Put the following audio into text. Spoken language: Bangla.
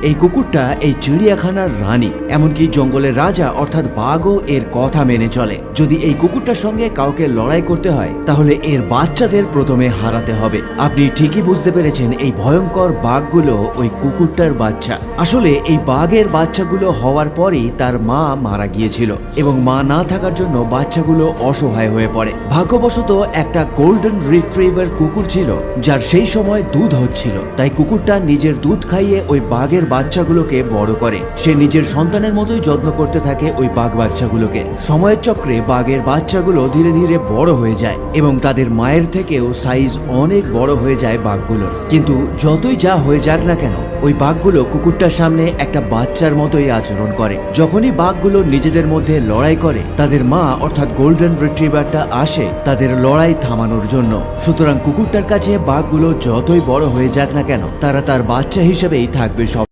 এই কুকুরটা এই চিড়িয়াখানার রানী, এমনকি জঙ্গলের রাজা অর্থাৎ বাঘও এর কথা মেনে চলে। যদি এই কুকুরটার সঙ্গে কাউকে লড়াই করতে হয় তাহলে এর বাচ্চাদের প্রথমে হারাতে হবে। আপনি ঠিকই বুঝতে পেরেছেন, এই ভয়ঙ্কর বাঘগুলো ওই কুকুরটার বাচ্চা। আসলে এই বাঘের বাচ্চাগুলো হওয়ার পরই তার মা মারা গিয়েছিল এবং মা না থাকার জন্য বাচ্চাগুলো অসহায় হয়ে পড়ে। ভাগ্যবশত একটা গোল্ডেন রিট্রিভার কুকুর ছিল যার সেই সময় দুধ হচ্ছিল, তাই কুকুরটা নিজের দুধ খাইয়ে ওই বাঘের বাচ্চাগুলোকে বড় করে। সে নিজের সন্তানের মতোই যত্ন করতে থাকে ওই বাঘ বাচ্চাগুলোকে। সময়ের চক্রে বাঘের বাচ্চাগুলো ধীরে ধীরে বড় হয়ে যায় এবং তাদের মায়ের থেকেও সাইজ অনেক বড় হয়ে যায় বাঘগুলোর। কিন্তু যতই যা হয়ে যাক না কেন, ওই বাঘগুলো কুকুরটার সামনে একটা বাচ্চার মতোই আচরণ করে। যখনই বাঘগুলো নিজেদের মধ্যে লড়াই করে, তাদের মা অর্থাৎ গোল্ডেন রিট্রিভারটা আসে তাদের লড়াই থামানোর জন্য। সুতরাং কুকুরটার কাছে বাঘগুলো যতই বড় হয়ে যাক না কেন, তারা তার বাচ্চা হিসেবেই থাকবে সব।